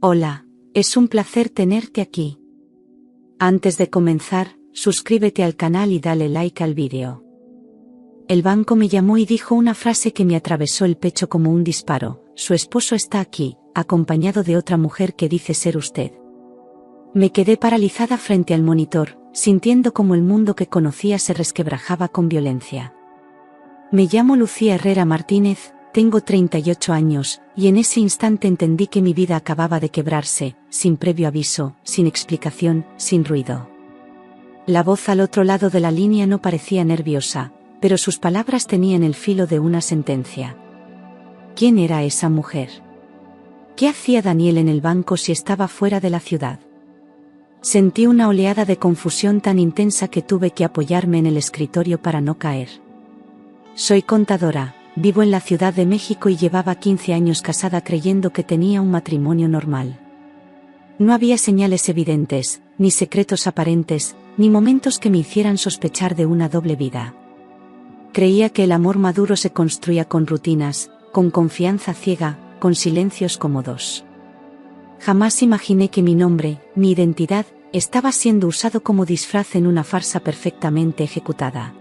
Hola, es un placer tenerte aquí. Antes de comenzar, suscríbete al canal y dale like al vídeo. El banco me llamó y dijo una frase que me atravesó el pecho como un disparo: su esposo está aquí, acompañado de otra mujer que dice ser usted. Me quedé paralizada frente al monitor, sintiendo como el mundo que conocía se resquebrajaba con violencia. Me llamo Lucía Herrera Martínez, tengo 38 años, y en ese instante entendí que mi vida acababa de quebrarse, sin previo aviso, sin explicación, sin ruido. La voz al otro lado de la línea no parecía nerviosa, pero sus palabras tenían el filo de una sentencia. ¿Quién era esa mujer? ¿Qué hacía Daniel en el banco si estaba fuera de la ciudad? Sentí una oleada de confusión tan intensa que tuve que apoyarme en el escritorio para no caer. Soy contadora, vivo en la Ciudad de México y llevaba 15 años casada creyendo que tenía un matrimonio normal. No había señales evidentes, ni secretos aparentes, ni momentos que me hicieran sospechar de una doble vida. Creía que el amor maduro se construía con rutinas, con confianza ciega, con silencios cómodos. Jamás imaginé que mi nombre, mi identidad, estaba siendo usado como disfraz en una farsa perfectamente ejecutada.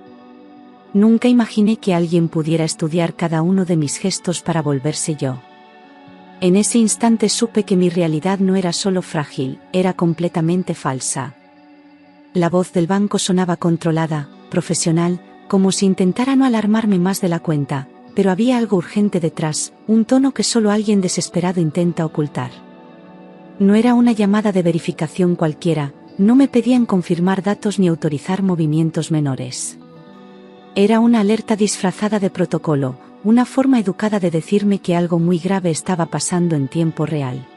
Nunca imaginé que alguien pudiera estudiar cada uno de mis gestos para volverse yo. En ese instante supe que mi realidad no era solo frágil, era completamente falsa. La voz del banco sonaba controlada, profesional, como si intentara no alarmarme más de la cuenta, pero había algo urgente detrás, un tono que solo alguien desesperado intenta ocultar. No era una llamada de verificación cualquiera, no me pedían confirmar datos ni autorizar movimientos menores. Era una alerta disfrazada de protocolo, una forma educada de decirme que algo muy grave estaba pasando en tiempo real.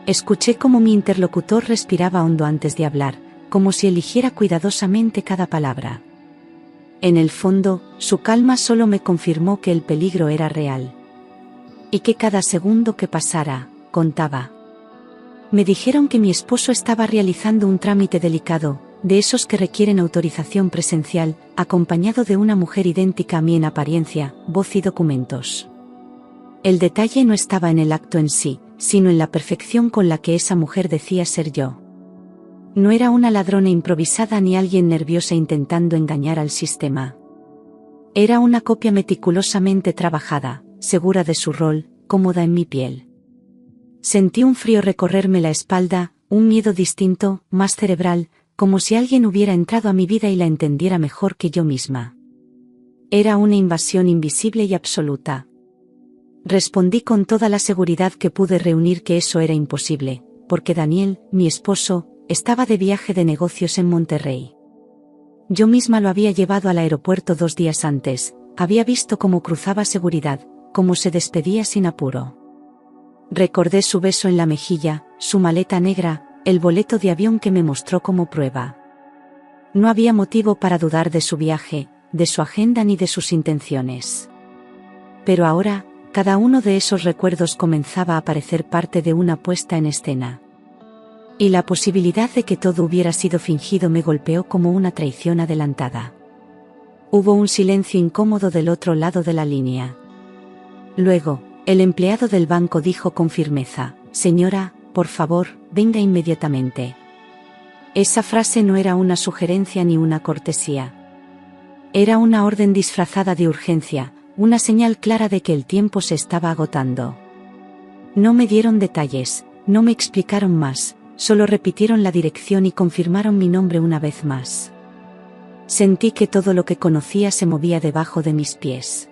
Escuché cómo mi interlocutor respiraba hondo antes de hablar, como si eligiera cuidadosamente cada palabra. En el fondo, su calma solo me confirmó que el peligro era real. Y que cada segundo que pasara, contaba. Me dijeron que mi esposo estaba realizando un trámite delicado, de esos que requieren autorización presencial, acompañado de una mujer idéntica a mí en apariencia, voz y documentos. El detalle no estaba en el acto en sí, sino en la perfección con la que esa mujer decía ser yo. No era una ladrona improvisada ni alguien nerviosa intentando engañar al sistema. Era una copia meticulosamente trabajada, segura de su rol, cómoda en mi piel. Sentí un frío recorrerme la espalda, un miedo distinto, más cerebral, como si alguien hubiera entrado a mi vida y la entendiera mejor que yo misma. Era una invasión invisible y absoluta. Respondí con toda la seguridad que pude reunir que eso era imposible, porque Daniel, mi esposo, estaba de viaje de negocios en Monterrey. Yo misma lo había llevado al aeropuerto 2 días antes, había visto cómo cruzaba seguridad, cómo se despedía sin apuro. Recordé su beso en la mejilla, su maleta negra, el boleto de avión que me mostró como prueba. No había motivo para dudar de su viaje, de su agenda ni de sus intenciones. Pero ahora, cada uno de esos recuerdos comenzaba a parecer parte de una puesta en escena. Y la posibilidad de que todo hubiera sido fingido me golpeó como una traición adelantada. Hubo un silencio incómodo del otro lado de la línea. Luego, el empleado del banco dijo con firmeza: «Señora, por favor, venga inmediatamente». Esa frase no era una sugerencia ni una cortesía. Era una orden disfrazada de urgencia, una señal clara de que el tiempo se estaba agotando. No me dieron detalles, no me explicaron más, solo repitieron la dirección y confirmaron mi nombre una vez más. Sentí que todo lo que conocía se movía debajo de mis pies.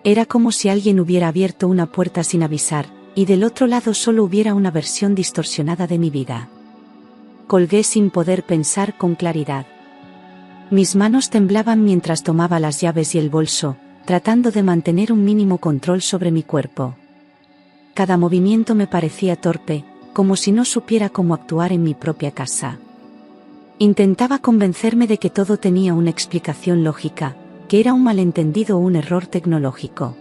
Era como si alguien hubiera abierto una puerta sin avisar, y del otro lado solo hubiera una versión distorsionada de mi vida. Colgué sin poder pensar con claridad. Mis manos temblaban mientras tomaba las llaves y el bolso, tratando de mantener un mínimo control sobre mi cuerpo. Cada movimiento me parecía torpe, como si no supiera cómo actuar en mi propia casa. Intentaba convencerme de que todo tenía una explicación lógica, que era un malentendido o un error tecnológico.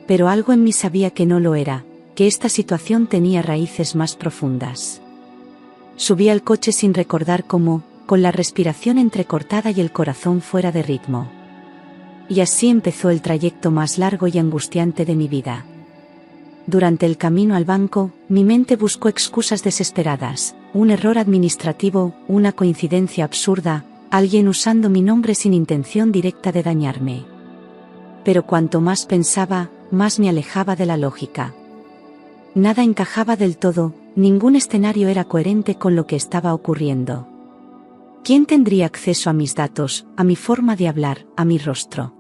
Pero algo en mí sabía que no lo era, que esta situación tenía raíces más profundas. Subí al coche sin recordar cómo, con la respiración entrecortada y el corazón fuera de ritmo. Y así empezó el trayecto más largo y angustiante de mi vida. Durante el camino al banco, mi mente buscó excusas desesperadas, un error administrativo, una coincidencia absurda, alguien usando mi nombre sin intención directa de dañarme. Pero cuanto más pensaba, más me alejaba de la lógica. Nada encajaba del todo, ningún escenario era coherente con lo que estaba ocurriendo. ¿Quién tendría acceso a mis datos, a mi forma de hablar, a mi rostro?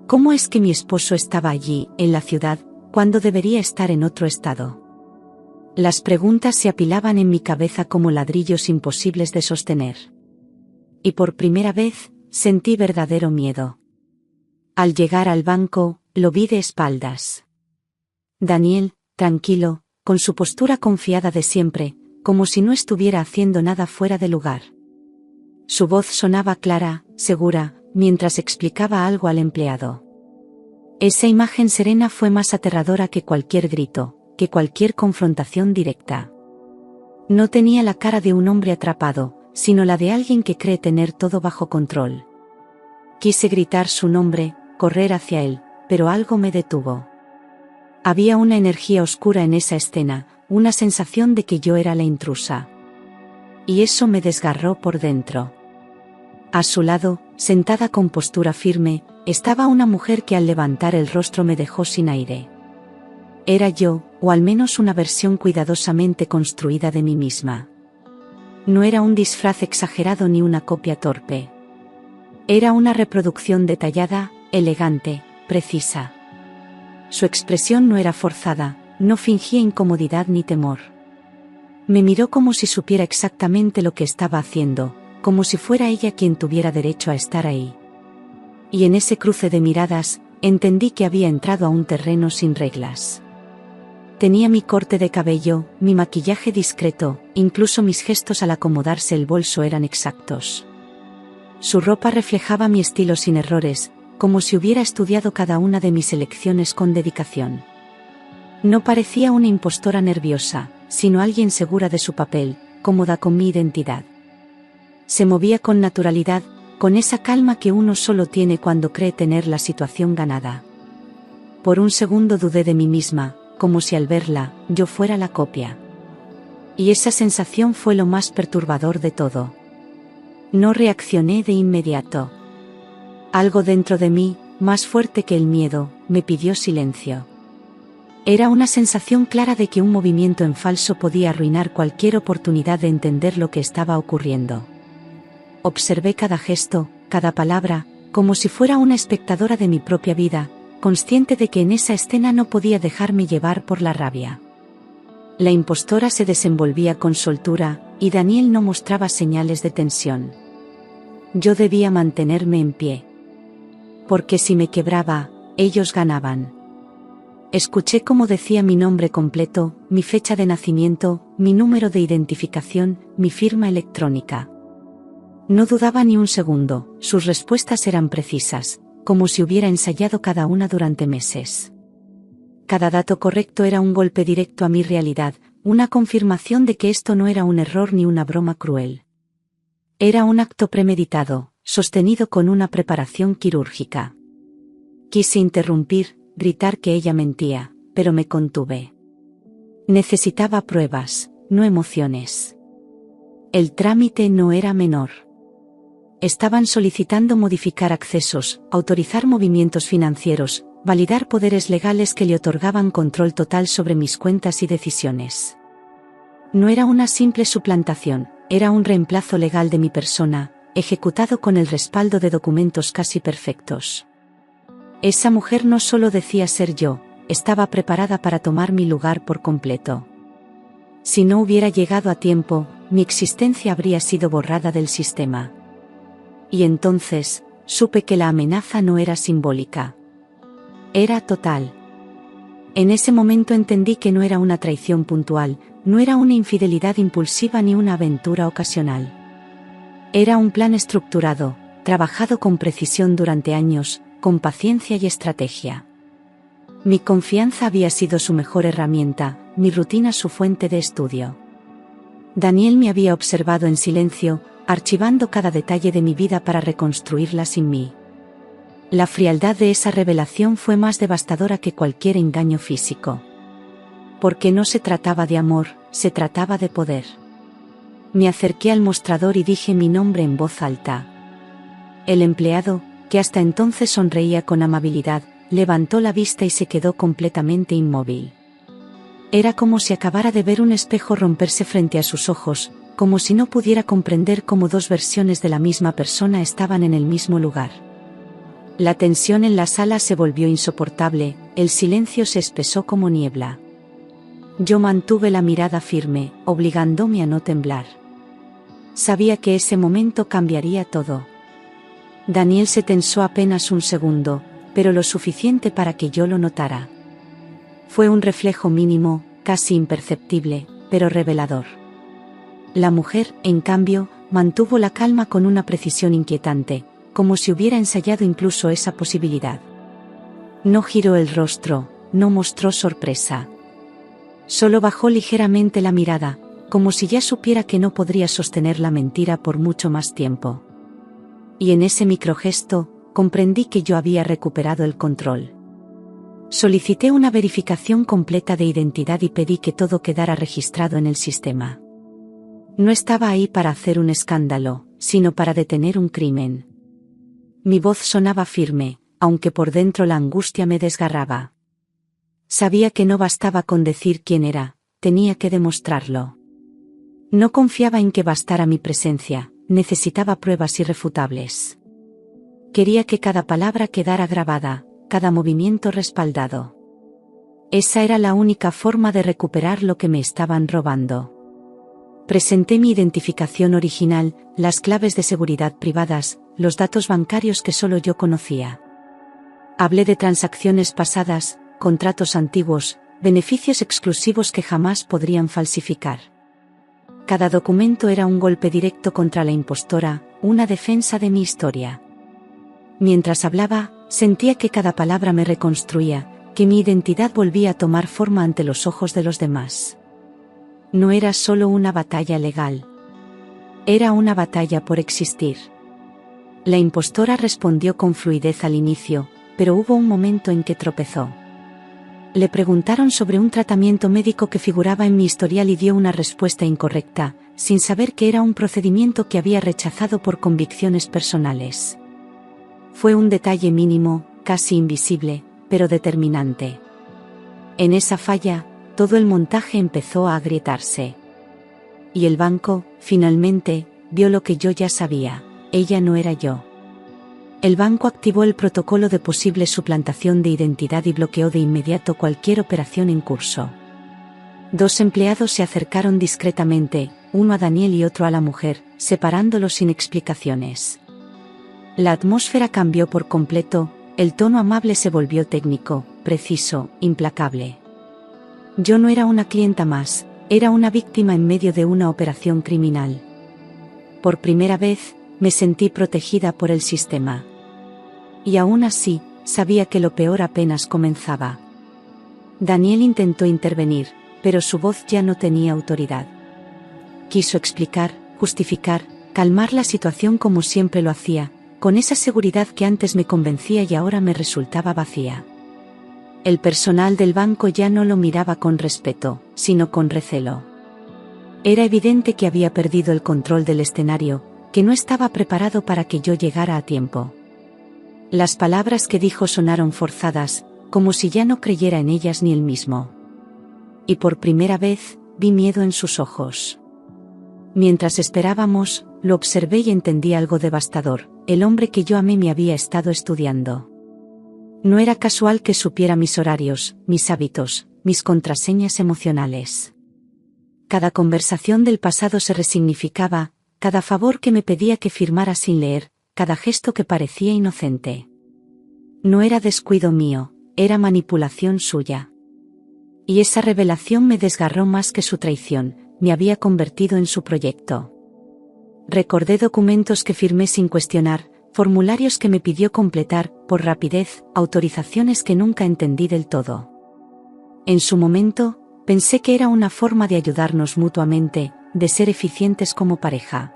¿Cómo es que mi esposo estaba allí, en la ciudad, cuando debería estar en otro estado? Las preguntas se apilaban en mi cabeza como ladrillos imposibles de sostener. Y por primera vez, sentí verdadero miedo. Al llegar al banco, lo vi de espaldas. Daniel, tranquilo, con su postura confiada de siempre, como si no estuviera haciendo nada fuera de lugar. Su voz sonaba clara, segura, mientras explicaba algo al empleado. Esa imagen serena fue más aterradora que cualquier grito, que cualquier confrontación directa. No tenía la cara de un hombre atrapado, sino la de alguien que cree tener todo bajo control. Quise gritar su nombre, correr hacia él, pero algo me detuvo. Había una energía oscura en esa escena, una sensación de que yo era la intrusa. Y eso me desgarró por dentro. A su lado, sentada con postura firme, estaba una mujer que al levantar el rostro me dejó sin aire. Era yo, o al menos una versión cuidadosamente construida de mí misma. No era un disfraz exagerado ni una copia torpe. Era una reproducción detallada, elegante, precisa. Su expresión no era forzada, no fingía incomodidad ni temor. Me miró como si supiera exactamente lo que estaba haciendo, como si fuera ella quien tuviera derecho a estar ahí. Y en ese cruce de miradas, entendí que había entrado a un terreno sin reglas. Tenía mi corte de cabello, mi maquillaje discreto, incluso mis gestos al acomodarse el bolso eran exactos. Su ropa reflejaba mi estilo sin errores, como si hubiera estudiado cada una de mis elecciones con dedicación. No parecía una impostora nerviosa, sino alguien segura de su papel, cómoda con mi identidad. Se movía con naturalidad, con esa calma que uno solo tiene cuando cree tener la situación ganada. Por un segundo dudé de mí misma, como si al verla, yo fuera la copia. Y esa sensación fue lo más perturbador de todo. No reaccioné de inmediato. Algo dentro de mí, más fuerte que el miedo, me pidió silencio. Era una sensación clara de que un movimiento en falso podía arruinar cualquier oportunidad de entender lo que estaba ocurriendo. Observé cada gesto, cada palabra, como si fuera una espectadora de mi propia vida, consciente de que en esa escena no podía dejarme llevar por la rabia. La impostora se desenvolvía con soltura, y Daniel no mostraba señales de tensión. Yo debía mantenerme en pie. Porque si me quebraba, ellos ganaban. Escuché cómo decía mi nombre completo, mi fecha de nacimiento, mi número de identificación, mi firma electrónica. No dudaba ni un segundo, sus respuestas eran precisas, como si hubiera ensayado cada una durante meses. Cada dato correcto era un golpe directo a mi realidad, una confirmación de que esto no era un error ni una broma cruel. Era un acto premeditado, sostenido con una preparación quirúrgica. Quise interrumpir, gritar que ella mentía, pero me contuve. Necesitaba pruebas, no emociones. El trámite no era menor. Estaban solicitando modificar accesos, autorizar movimientos financieros, validar poderes legales que le otorgaban control total sobre mis cuentas y decisiones. No era una simple suplantación, era un reemplazo legal de mi persona, ejecutado con el respaldo de documentos casi perfectos. Esa mujer no solo decía ser yo, estaba preparada para tomar mi lugar por completo. Si no hubiera llegado a tiempo, mi existencia habría sido borrada del sistema. Y entonces, supe que la amenaza no era simbólica. Era total. En ese momento entendí que no era una traición puntual, no era una infidelidad impulsiva ni una aventura ocasional. Era un plan estructurado, trabajado con precisión durante años, con paciencia y estrategia. Mi confianza había sido su mejor herramienta, mi rutina su fuente de estudio. Daniel me había observado en silencio, archivando cada detalle de mi vida para reconstruirla sin mí. La frialdad de esa revelación fue más devastadora que cualquier engaño físico. Porque no se trataba de amor, se trataba de poder. Me acerqué al mostrador y dije mi nombre en voz alta. El empleado, que hasta entonces sonreía con amabilidad, levantó la vista y se quedó completamente inmóvil. Era como si acabara de ver un espejo romperse frente a sus ojos, como si no pudiera comprender cómo dos versiones de la misma persona estaban en el mismo lugar. La tensión en la sala se volvió insoportable, el silencio se espesó como niebla. Yo mantuve la mirada firme, obligándome a no temblar. Sabía que ese momento cambiaría todo. Daniel se tensó apenas un segundo, pero lo suficiente para que yo lo notara. Fue un reflejo mínimo, casi imperceptible, pero revelador. La mujer, en cambio, mantuvo la calma con una precisión inquietante, como si hubiera ensayado incluso esa posibilidad. No giró el rostro, no mostró sorpresa. Solo bajó ligeramente la mirada, como si ya supiera que no podría sostener la mentira por mucho más tiempo. Y en ese microgesto, comprendí que yo había recuperado el control. Solicité una verificación completa de identidad y pedí que todo quedara registrado en el sistema. No estaba ahí para hacer un escándalo, sino para detener un crimen. Mi voz sonaba firme, aunque por dentro la angustia me desgarraba. Sabía que no bastaba con decir quién era, tenía que demostrarlo. No confiaba en que bastara mi presencia, necesitaba pruebas irrefutables. Quería que cada palabra quedara grabada, cada movimiento respaldado. Esa era la única forma de recuperar lo que me estaban robando. Presenté mi identificación original, las claves de seguridad privadas, los datos bancarios que solo yo conocía. Hablé de transacciones pasadas, contratos antiguos, beneficios exclusivos que jamás podrían falsificar. Cada documento era un golpe directo contra la impostora, una defensa de mi historia. Mientras hablaba, sentía que cada palabra me reconstruía, que mi identidad volvía a tomar forma ante los ojos de los demás. No era solo una batalla legal. Era una batalla por existir. La impostora respondió con fluidez al inicio, pero hubo un momento en que tropezó. Le preguntaron sobre un tratamiento médico que figuraba en mi historial y dio una respuesta incorrecta, sin saber que era un procedimiento que había rechazado por convicciones personales. Fue un detalle mínimo, casi invisible, pero determinante. En esa falla, todo el montaje empezó a agrietarse. Y el banco, finalmente, vio lo que yo ya sabía: ella no era yo. El banco activó el protocolo de posible suplantación de identidad y bloqueó de inmediato cualquier operación en curso. Dos empleados se acercaron discretamente, uno a Daniel y otro a la mujer, separándolos sin explicaciones. La atmósfera cambió por completo, el tono amable se volvió técnico, preciso, implacable. Yo no era una clienta más, era una víctima en medio de una operación criminal. Por primera vez, me sentí protegida por el sistema. Y aún así, sabía que lo peor apenas comenzaba. Daniel intentó intervenir, pero su voz ya no tenía autoridad. Quiso explicar, justificar, calmar la situación como siempre lo hacía, con esa seguridad que antes me convencía y ahora me resultaba vacía. El personal del banco ya no lo miraba con respeto, sino con recelo. Era evidente que había perdido el control del escenario, que no estaba preparado para que yo llegara a tiempo. Las palabras que dijo sonaron forzadas, como si ya no creyera en ellas ni él mismo. Y por primera vez, vi miedo en sus ojos. Mientras esperábamos, lo observé y entendí algo devastador: el hombre que yo amé me había estado estudiando. No era casual que supiera mis horarios, mis hábitos, mis contraseñas emocionales. Cada conversación del pasado se resignificaba, cada favor que me pedía que firmara sin leer, cada gesto que parecía inocente. No era descuido mío, era manipulación suya. Y esa revelación me desgarró más que su traición, me había convertido en su proyecto. Recordé documentos que firmé sin cuestionar, formularios que me pidió completar, por rapidez, autorizaciones que nunca entendí del todo. En su momento, pensé que era una forma de ayudarnos mutuamente, de ser eficientes como pareja.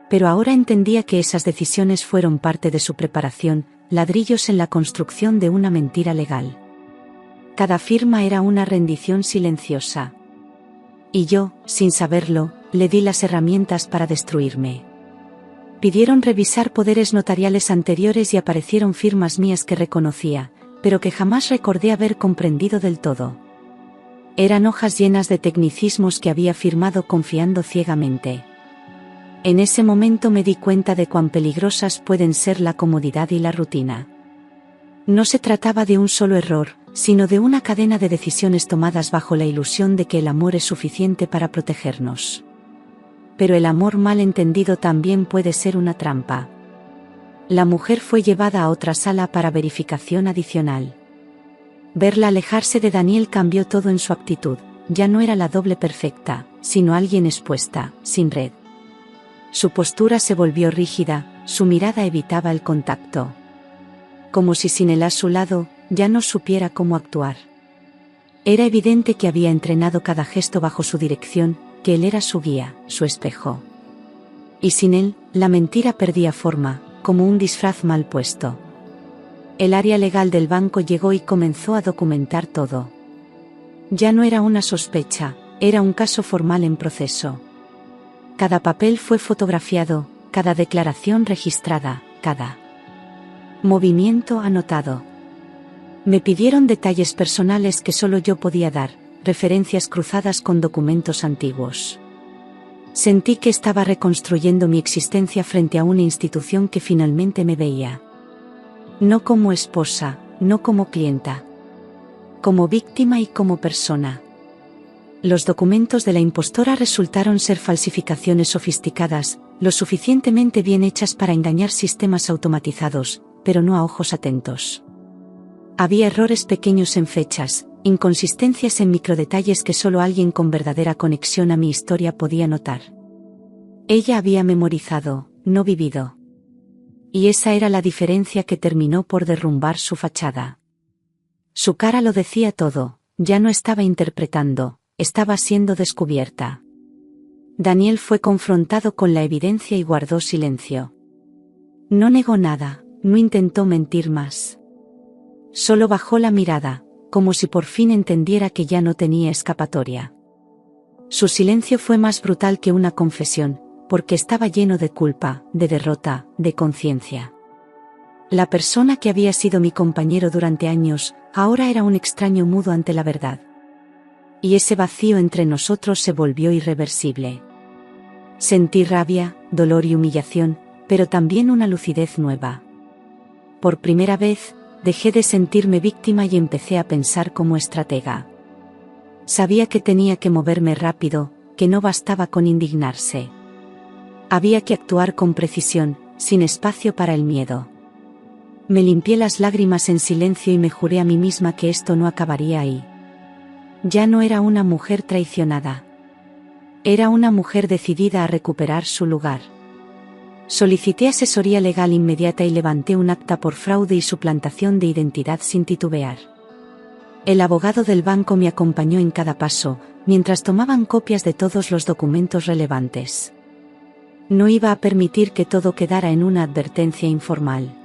Pero ahora entendía que esas decisiones fueron parte de su preparación, ladrillos en la construcción de una mentira legal. Cada firma era una rendición silenciosa. Y yo, sin saberlo, le di las herramientas para destruirme. Pidieron revisar poderes notariales anteriores y aparecieron firmas mías que reconocía, pero que jamás recordé haber comprendido del todo. Eran hojas llenas de tecnicismos que había firmado confiando ciegamente. En ese momento me di cuenta de cuán peligrosas pueden ser la comodidad y la rutina. No se trataba de un solo error, sino de una cadena de decisiones tomadas bajo la ilusión de que el amor es suficiente para protegernos. Pero el amor mal entendido también puede ser una trampa. La mujer fue llevada a otra sala para verificación adicional. Verla alejarse de Daniel cambió todo en su actitud. Ya no era la doble perfecta, sino alguien expuesta, sin red. Su postura se volvió rígida, su mirada evitaba el contacto. Como si sin él a su lado, ya no supiera cómo actuar. Era evidente que había entrenado cada gesto bajo su dirección, que él era su guía, su espejo. Y sin él, la mentira perdía forma, como un disfraz mal puesto. El área legal del banco llegó y comenzó a documentar todo. Ya no era una sospecha, era un caso formal en proceso. Cada papel fue fotografiado, cada declaración registrada, cada movimiento anotado. Me pidieron detalles personales que solo yo podía dar, referencias cruzadas con documentos antiguos. Sentí que estaba reconstruyendo mi existencia frente a una institución que finalmente me veía. No como esposa, no como clienta. Como víctima y como persona. Los documentos de la impostora resultaron ser falsificaciones sofisticadas, lo suficientemente bien hechas para engañar sistemas automatizados, pero no a ojos atentos. Había errores pequeños en fechas, inconsistencias en microdetalles que solo alguien con verdadera conexión a mi historia podía notar. Ella había memorizado, no vivido. Y esa era la diferencia que terminó por derrumbar su fachada. Su cara lo decía todo, ya no estaba interpretando, estaba siendo descubierta. Daniel fue confrontado con la evidencia y guardó silencio. No negó nada, no intentó mentir más. Solo bajó la mirada, como si por fin entendiera que ya no tenía escapatoria. Su silencio fue más brutal que una confesión, porque estaba lleno de culpa, de derrota, de conciencia. La persona que había sido mi compañero durante años, ahora era un extraño mudo ante la verdad. Y ese vacío entre nosotros se volvió irreversible. Sentí rabia, dolor y humillación, pero también una lucidez nueva. Por primera vez, dejé de sentirme víctima y empecé a pensar como estratega. Sabía que tenía que moverme rápido, que no bastaba con indignarse. Había que actuar con precisión, sin espacio para el miedo. Me limpié las lágrimas en silencio y me juré a mí misma que esto no acabaría ahí. Ya no era una mujer traicionada. Era una mujer decidida a recuperar su lugar. Solicité asesoría legal inmediata y levanté un acta por fraude y suplantación de identidad sin titubear. El abogado del banco me acompañó en cada paso, mientras tomaban copias de todos los documentos relevantes. No iba a permitir que todo quedara en una advertencia informal.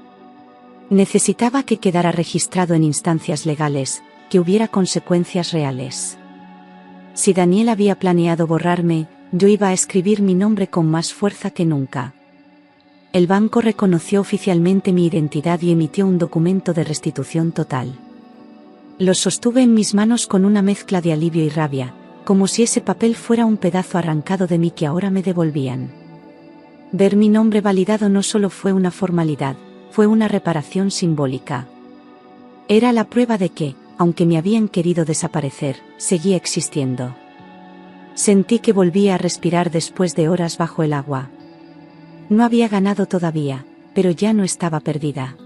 Necesitaba que quedara registrado en instancias legales, que hubiera consecuencias reales. Si Daniel había planeado borrarme, yo iba a escribir mi nombre con más fuerza que nunca. El banco reconoció oficialmente mi identidad y emitió un documento de restitución total. Lo sostuve en mis manos con una mezcla de alivio y rabia, como si ese papel fuera un pedazo arrancado de mí que ahora me devolvían. Ver mi nombre validado no solo fue una formalidad, fue una reparación simbólica. Era la prueba de que, aunque me habían querido desaparecer, seguía existiendo. Sentí que volvía a respirar después de horas bajo el agua. No había ganado todavía, pero ya no estaba perdida.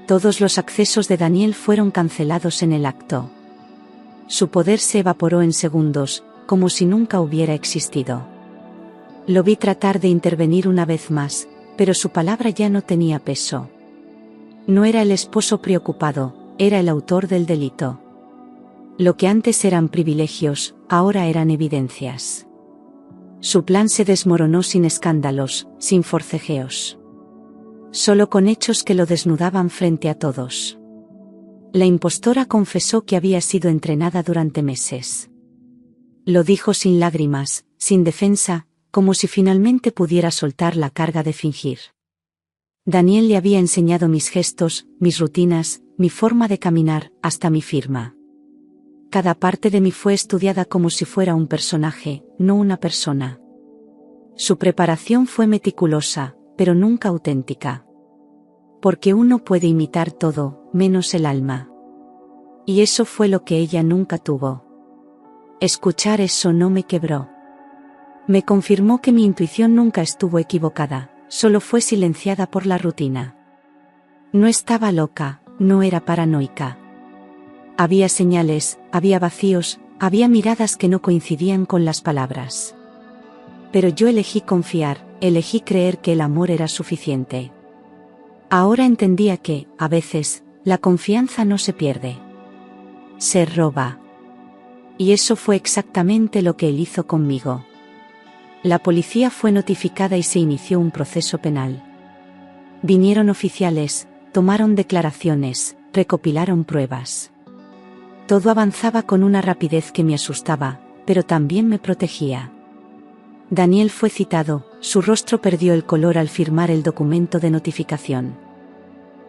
Todos los accesos de Daniel fueron cancelados en el acto. Su poder se evaporó en segundos, como si nunca hubiera existido. Lo vi tratar de intervenir una vez más, pero su palabra ya no tenía peso. No era el esposo preocupado, era el autor del delito. Lo que antes eran privilegios, ahora eran evidencias. Su plan se desmoronó sin escándalos, sin forcejeos. Solo con hechos que lo desnudaban frente a todos. La impostora confesó que había sido entrenada durante meses. Lo dijo sin lágrimas, sin defensa, como si finalmente pudiera soltar la carga de fingir. Daniel le había enseñado mis gestos, mis rutinas, mi forma de caminar, hasta mi firma. Cada parte de mí fue estudiada como si fuera un personaje, no una persona. Su preparación fue meticulosa, pero nunca auténtica. Porque uno puede imitar todo, menos el alma. Y eso fue lo que ella nunca tuvo. Escuchar eso no me quebró. Me confirmó que mi intuición nunca estuvo equivocada, solo fue silenciada por la rutina. No estaba loca, no era paranoica. Había señales, había vacíos, había miradas que no coincidían con las palabras. Pero yo elegí confiar, elegí creer que el amor era suficiente. Ahora entendía que, a veces, la confianza no se pierde. Se roba. Y eso fue exactamente lo que él hizo conmigo. La policía fue notificada y se inició un proceso penal. Vinieron oficiales, tomaron declaraciones, recopilaron pruebas. Todo avanzaba con una rapidez que me asustaba, pero también me protegía. Daniel fue citado, su rostro perdió el color al firmar el documento de notificación.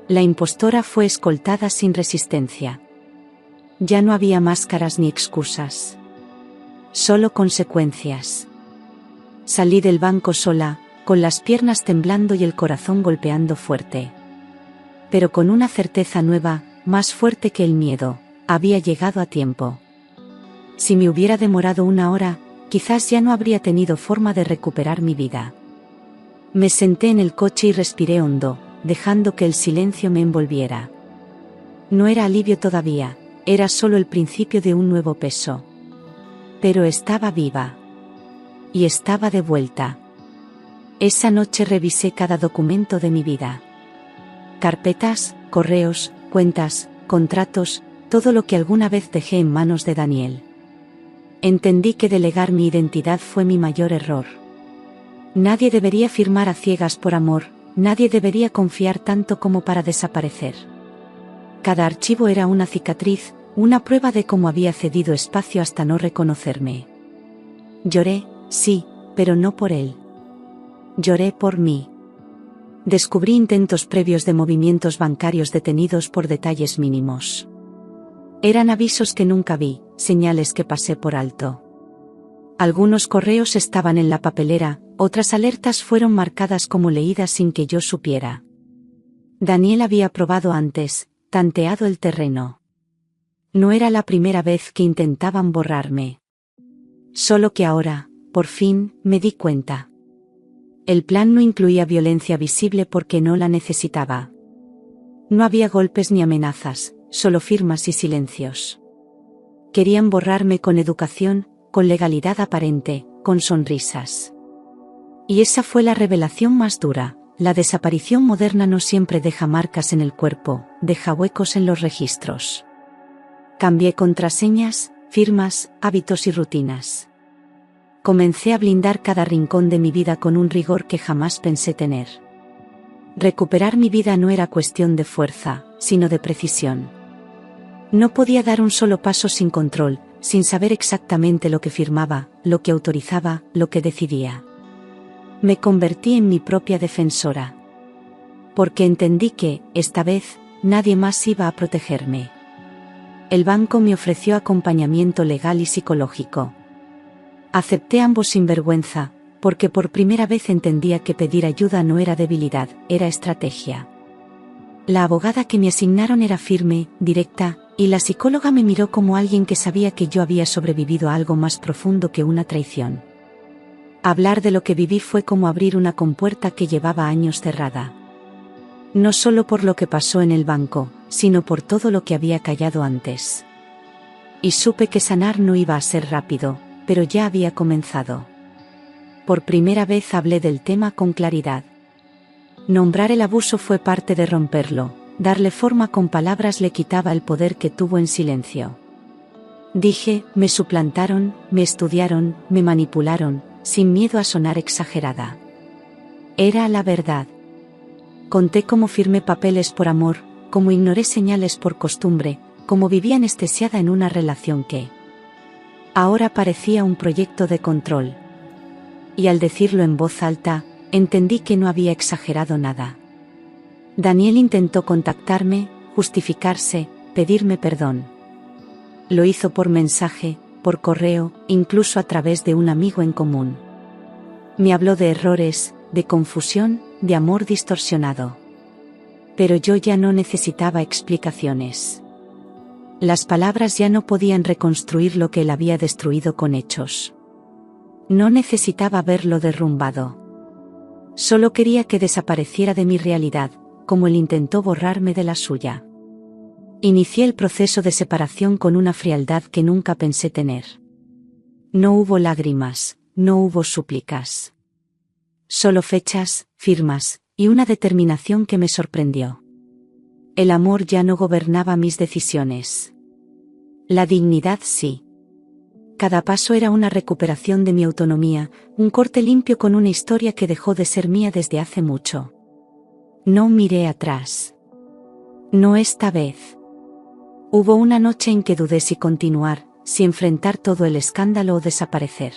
La impostora fue escoltada sin resistencia. Ya no había máscaras ni excusas. Solo consecuencias. Salí del banco sola, con las piernas temblando y el corazón golpeando fuerte. Pero con una certeza nueva, más fuerte que el miedo, había llegado a tiempo. Si me hubiera demorado una hora, quizás ya no habría tenido forma de recuperar mi vida. Me senté en el coche y respiré hondo, dejando que el silencio me envolviera. No era alivio todavía, era solo el principio de un nuevo peso. Pero estaba viva. Y estaba de vuelta. Esa noche revisé cada documento de mi vida. Carpetas, correos, cuentas, contratos, todo lo que alguna vez dejé en manos de Daniel. Entendí que delegar mi identidad fue mi mayor error. Nadie debería firmar a ciegas por amor, nadie debería confiar tanto como para desaparecer. Cada archivo era una cicatriz, una prueba de cómo había cedido espacio hasta no reconocerme. Lloré, sí, pero no por él. Lloré por mí. Descubrí intentos previos de movimientos bancarios detenidos por detalles mínimos. Eran avisos que nunca vi, señales que pasé por alto. Algunos correos estaban en la papelera, otras alertas fueron marcadas como leídas sin que yo supiera. Daniel había probado antes, tanteado el terreno. No era la primera vez que intentaban borrarme. Solo que ahora, por fin, me di cuenta. El plan no incluía violencia visible porque no la necesitaba. No había golpes ni amenazas, solo firmas y silencios. Querían borrarme con educación, con legalidad aparente, con sonrisas. Y esa fue la revelación más dura. La desaparición moderna no siempre deja marcas en el cuerpo, deja huecos en los registros. Cambié contraseñas, firmas, hábitos y rutinas. Comencé a blindar cada rincón de mi vida con un rigor que jamás pensé tener. Recuperar mi vida no era cuestión de fuerza, sino de precisión. No podía dar un solo paso sin control, sin saber exactamente lo que firmaba, lo que autorizaba, lo que decidía. Me convertí en mi propia defensora. Porque entendí que, esta vez, nadie más iba a protegerme. El banco me ofreció acompañamiento legal y psicológico. Acepté ambos sin vergüenza, porque por primera vez entendía que pedir ayuda no era debilidad, era estrategia. La abogada que me asignaron era firme, directa, y la psicóloga me miró como alguien que sabía que yo había sobrevivido a algo más profundo que una traición. Hablar de lo que viví fue como abrir una compuerta que llevaba años cerrada. No solo por lo que pasó en el banco, sino por todo lo que había callado antes. Y supe que sanar no iba a ser rápido, pero ya había comenzado. Por primera vez hablé del tema con claridad. Nombrar el abuso fue parte de romperlo, darle forma con palabras le quitaba el poder que tuvo en silencio. Dije, me suplantaron, me estudiaron, me manipularon, sin miedo a sonar exagerada. Era la verdad. Conté cómo firmé papeles por amor, como ignoré señales por costumbre, como vivía anestesiada en una relación que ahora parecía un proyecto de control. Y al decirlo en voz alta, entendí que no había exagerado nada. Daniel intentó contactarme, justificarse, pedirme perdón. Lo hizo por mensaje, por correo, incluso a través de un amigo en común. Me habló de errores, de confusión, de amor distorsionado. Pero yo ya no necesitaba explicaciones. Las palabras ya no podían reconstruir lo que él había destruido con hechos. No necesitaba verlo derrumbado. Solo quería que desapareciera de mi realidad, como él intentó borrarme de la suya. Inicié el proceso de separación con una frialdad que nunca pensé tener. No hubo lágrimas, no hubo súplicas. Solo fechas, firmas, y una determinación que me sorprendió. El amor ya no gobernaba mis decisiones. La dignidad sí. Cada paso era una recuperación de mi autonomía, un corte limpio con una historia que dejó de ser mía desde hace mucho. No miré atrás. No esta vez. Hubo una noche en que dudé si continuar, si enfrentar todo el escándalo o desaparecer.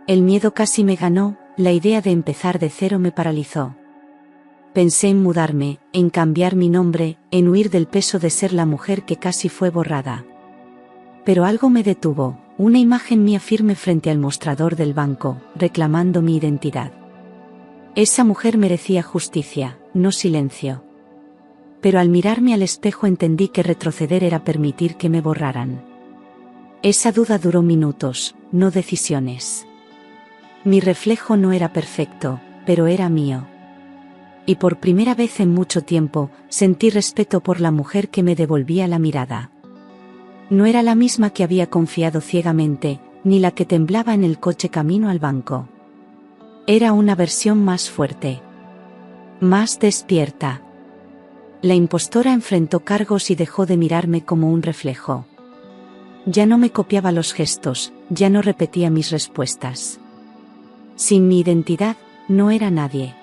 El miedo casi me ganó, la idea de empezar de cero me paralizó. Pensé en mudarme, en cambiar mi nombre, en huir del peso de ser la mujer que casi fue borrada. Pero algo me detuvo, una imagen mía firme frente al mostrador del banco, reclamando mi identidad. Esa mujer merecía justicia, no silencio. Pero al mirarme al espejo entendí que retroceder era permitir que me borraran. Esa duda duró minutos, no decisiones. Mi reflejo no era perfecto, pero era mío. Y por primera vez en mucho tiempo, sentí respeto por la mujer que me devolvía la mirada. No era la misma que había confiado ciegamente, ni la que temblaba en el coche camino al banco. Era una versión más fuerte. Más despierta. La impostora enfrentó cargos y dejó de mirarme como un reflejo. Ya no me copiaba los gestos, ya no repetía mis respuestas. Sin mi identidad, no era nadie.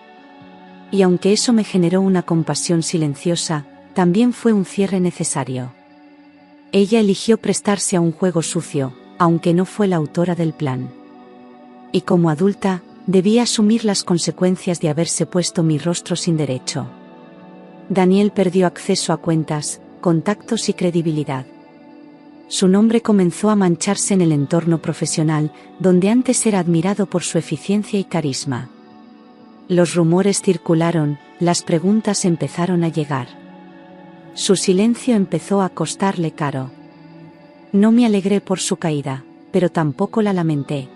Y aunque eso me generó una compasión silenciosa, también fue un cierre necesario. Ella eligió prestarse a un juego sucio, aunque no fue la autora del plan. Y como adulta, debía asumir las consecuencias de haberse puesto mi rostro sin derecho. Daniel perdió acceso a cuentas, contactos y credibilidad. Su nombre comenzó a mancharse en el entorno profesional, donde antes era admirado por su eficiencia y carisma. Los rumores circularon, las preguntas empezaron a llegar. Su silencio empezó a costarle caro. No me alegré por su caída, pero tampoco la lamenté.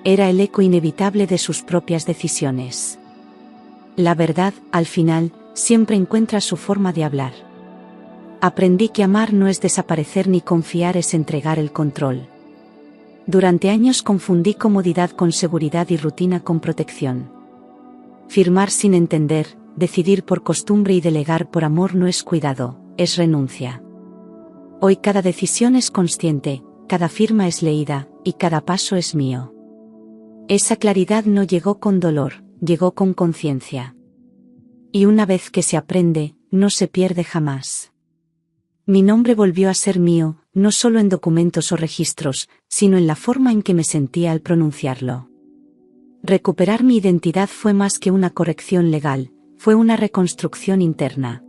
Era el eco inevitable de sus propias decisiones. La verdad, al final, siempre encuentra su forma de hablar. Aprendí que amar no es desaparecer ni confiar es entregar el control. Durante años confundí comodidad con seguridad y rutina con protección. Firmar sin entender, decidir por costumbre y delegar por amor no es cuidado, es renuncia. Hoy cada decisión es consciente, cada firma es leída, y cada paso es mío. Esa claridad no llegó con dolor, llegó con conciencia. Y una vez que se aprende, no se pierde jamás. Mi nombre volvió a ser mío, no solo en documentos o registros, sino en la forma en que me sentía al pronunciarlo. Recuperar mi identidad fue más que una corrección legal, fue una reconstrucción interna.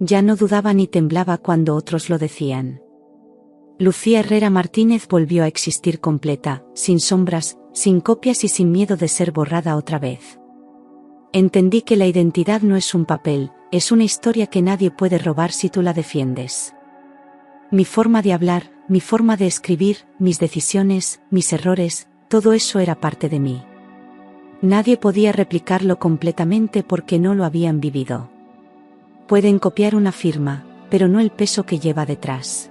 Ya no dudaba ni temblaba cuando otros lo decían. Lucía Herrera Martínez volvió a existir completa, sin sombras, sin copias y sin miedo de ser borrada otra vez. Entendí que la identidad no es un papel, es una historia que nadie puede robar si tú la defiendes. Mi forma de hablar, mi forma de escribir, mis decisiones, mis errores, todo eso era parte de mí. Nadie podía replicarlo completamente porque no lo habían vivido. Pueden copiar una firma, pero no el peso que lleva detrás.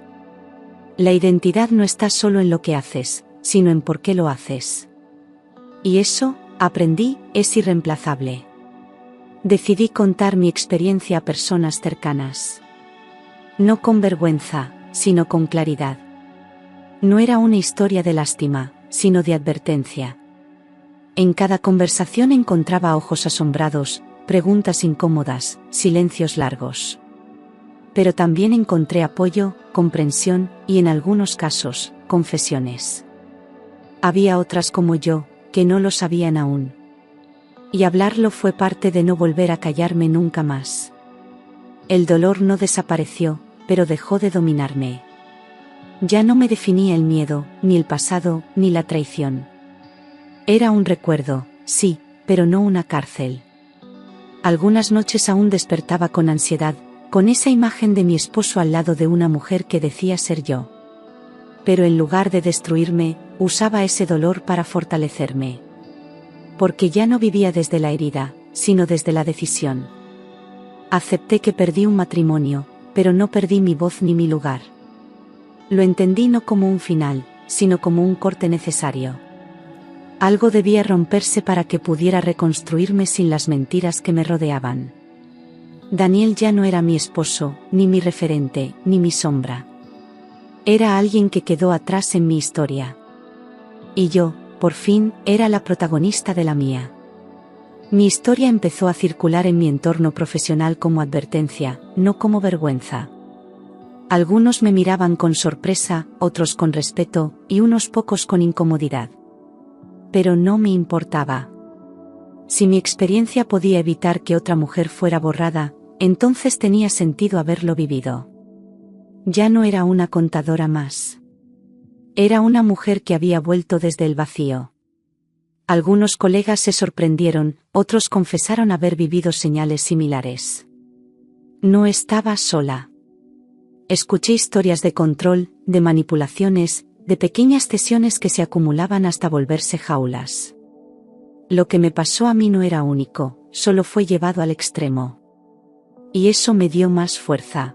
La identidad no está solo en lo que haces, sino en por qué lo haces. Y eso, aprendí, es irreemplazable. Decidí contar mi experiencia a personas cercanas. No con vergüenza, sino con claridad. No era una historia de lástima, sino de advertencia. En cada conversación encontraba ojos asombrados, preguntas incómodas, silencios largos. Pero también encontré apoyo, comprensión y, en algunos casos, confesiones. Había otras como yo, que no lo sabían aún. Y hablarlo fue parte de no volver a callarme nunca más. El dolor no desapareció, pero dejó de dominarme. Ya no me definía el miedo, ni el pasado, ni la traición. Era un recuerdo, sí, pero no una cárcel. Algunas noches aún despertaba con ansiedad, con esa imagen de mi esposo al lado de una mujer que decía ser yo. Pero en lugar de destruirme, usaba ese dolor para fortalecerme. Porque ya no vivía desde la herida, sino desde la decisión. Acepté que perdí un matrimonio, pero no perdí mi voz ni mi lugar. Lo entendí no como un final, sino como un corte necesario. Algo debía romperse para que pudiera reconstruirme sin las mentiras que me rodeaban. Daniel ya no era mi esposo, ni mi referente, ni mi sombra. Era alguien que quedó atrás en mi historia. Y yo, por fin, era la protagonista de la mía. Mi historia empezó a circular en mi entorno profesional como advertencia, no como vergüenza. Algunos me miraban con sorpresa, otros con respeto, y unos pocos con incomodidad. Pero no me importaba. Si mi experiencia podía evitar que otra mujer fuera borrada, entonces tenía sentido haberlo vivido. Ya no era una contadora más. Era una mujer que había vuelto desde el vacío. Algunos colegas se sorprendieron, otros confesaron haber vivido señales similares. No estaba sola. Escuché historias de control, de manipulaciones, de pequeñas cesiones que se acumulaban hasta volverse jaulas. Lo que me pasó a mí no era único, solo fue llevado al extremo. Y eso me dio más fuerza.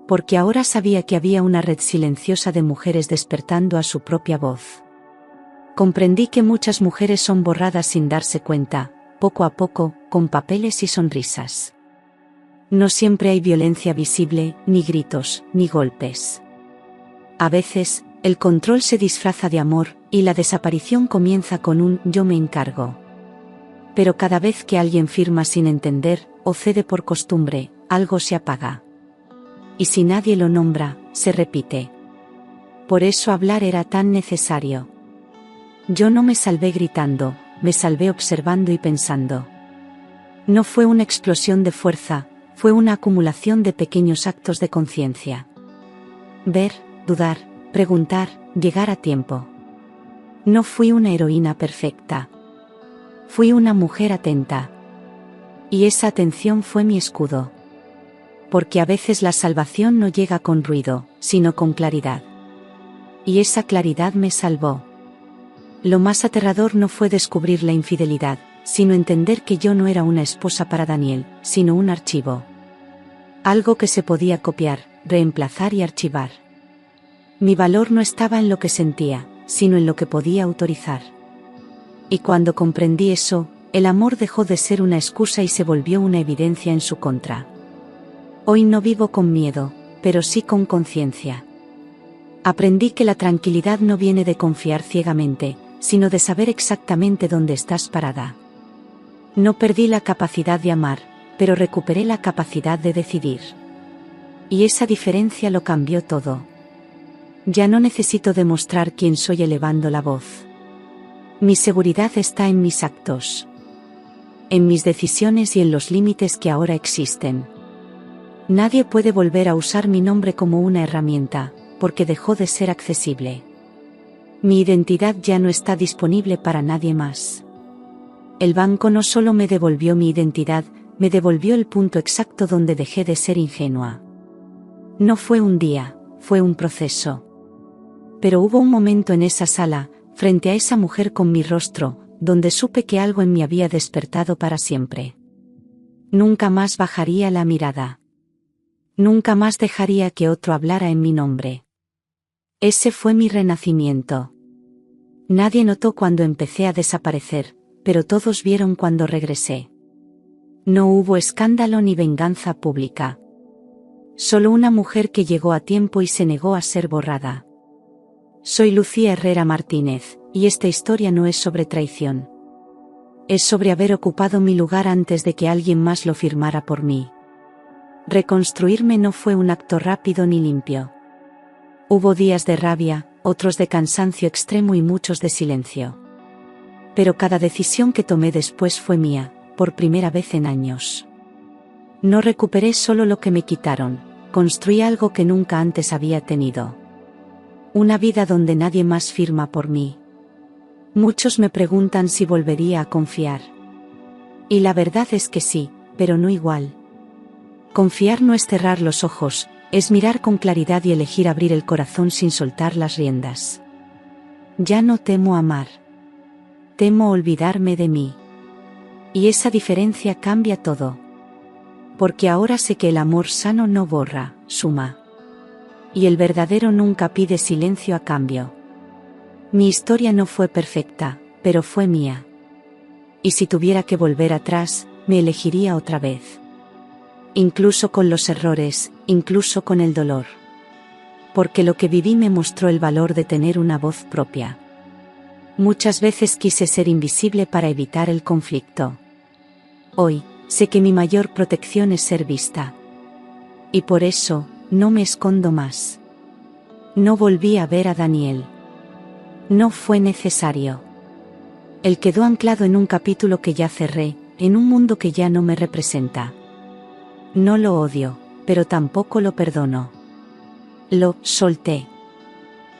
Porque ahora sabía que había una red silenciosa de mujeres despertando a su propia voz. Comprendí que muchas mujeres son borradas sin darse cuenta, poco a poco, con papeles y sonrisas. No siempre hay violencia visible, ni gritos, ni golpes. A veces, el control se disfraza de amor, y la desaparición comienza con un «yo me encargo». Pero cada vez que alguien firma sin entender, o cede por costumbre, algo se apaga. Y si nadie lo nombra, se repite. Por eso hablar era tan necesario. Yo no me salvé gritando, me salvé observando y pensando. No fue una explosión de fuerza, fue una acumulación de pequeños actos de conciencia. Ver, dudar, preguntar, llegar a tiempo. No fui una heroína perfecta. Fui una mujer atenta. Y esa atención fue mi escudo. Porque a veces la salvación no llega con ruido, sino con claridad. Y esa claridad me salvó. Lo más aterrador no fue descubrir la infidelidad, sino entender que yo no era una esposa para Daniel, sino un archivo. Algo que se podía copiar, reemplazar y archivar. Mi valor no estaba en lo que sentía, sino en lo que podía autorizar. Y cuando comprendí eso, el amor dejó de ser una excusa y se volvió una evidencia en su contra. Hoy no vivo con miedo, pero sí con conciencia. Aprendí que la tranquilidad no viene de confiar ciegamente, sino de saber exactamente dónde estás parada. No perdí la capacidad de amar, pero recuperé la capacidad de decidir. Y esa diferencia lo cambió todo. Ya no necesito demostrar quién soy elevando la voz. Mi seguridad está en mis actos. En mis decisiones y en los límites que ahora existen. Nadie puede volver a usar mi nombre como una herramienta, porque dejó de ser accesible. Mi identidad ya no está disponible para nadie más. El banco no solo me devolvió mi identidad, me devolvió el punto exacto donde dejé de ser ingenua. No fue un día, fue un proceso. Pero hubo un momento en esa sala, frente a esa mujer con mi rostro, donde supe que algo en mí había despertado para siempre. Nunca más bajaría la mirada. Nunca más dejaría que otro hablara en mi nombre. Ese fue mi renacimiento. Nadie notó cuando empecé a desaparecer, pero todos vieron cuando regresé. No hubo escándalo ni venganza pública. Solo una mujer que llegó a tiempo y se negó a ser borrada. Soy Lucía Herrera Martínez, y esta historia no es sobre traición. Es sobre haber ocupado mi lugar antes de que alguien más lo firmara por mí. Reconstruirme no fue un acto rápido ni limpio. Hubo días de rabia, otros de cansancio extremo y muchos de silencio. Pero cada decisión que tomé después fue mía, por primera vez en años. No recuperé solo lo que me quitaron, construí algo que nunca antes había tenido. Una vida donde nadie más firma por mí. Muchos me preguntan si volvería a confiar. Y la verdad es que sí, pero no igual. Confiar no es cerrar los ojos, es mirar con claridad y elegir abrir el corazón sin soltar las riendas. Ya no temo amar. Temo olvidarme de mí. Y esa diferencia cambia todo. Porque ahora sé que el amor sano no borra, suma. Y el verdadero nunca pide silencio a cambio. Mi historia no fue perfecta, pero fue mía. Y si tuviera que volver atrás, me elegiría otra vez. Incluso con los errores, incluso con el dolor. Porque lo que viví me mostró el valor de tener una voz propia. Muchas veces quise ser invisible para evitar el conflicto. Hoy, sé que mi mayor protección es ser vista. Y por eso, no me escondo más. No volví a ver a Daniel. No fue necesario. Él quedó anclado en un capítulo que ya cerré, en un mundo que ya no me representa. No lo odio, pero tampoco lo perdono. Lo solté.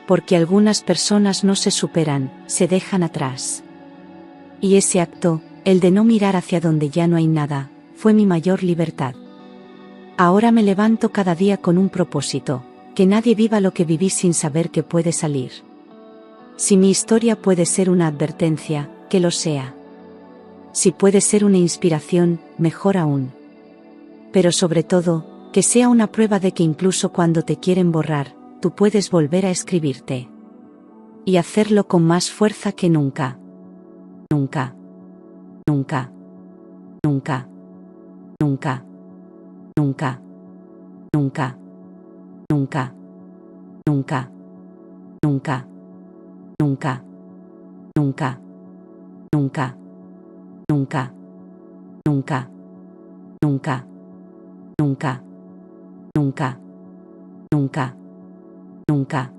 Porque algunas personas no se superan, se dejan atrás. Y ese acto, el de no mirar hacia donde ya no hay nada, fue mi mayor libertad. Ahora me levanto cada día con un propósito, que nadie viva lo que viví sin saber que puede salir. Si mi historia puede ser una advertencia, que lo sea. Si puede ser una inspiración, mejor aún. Pero sobre todo, que sea una prueba de que incluso cuando te quieren borrar, tú puedes volver a escribirte. Y hacerlo con más fuerza que nunca. Nunca. Nunca. Nunca. Nunca. Nunca. Nunca. Nunca. Nunca. Nunca. Nunca. Nunca. Nunca. Nunca. Nunca. Nunca. Nunca. Nunca. Nunca. Nunca.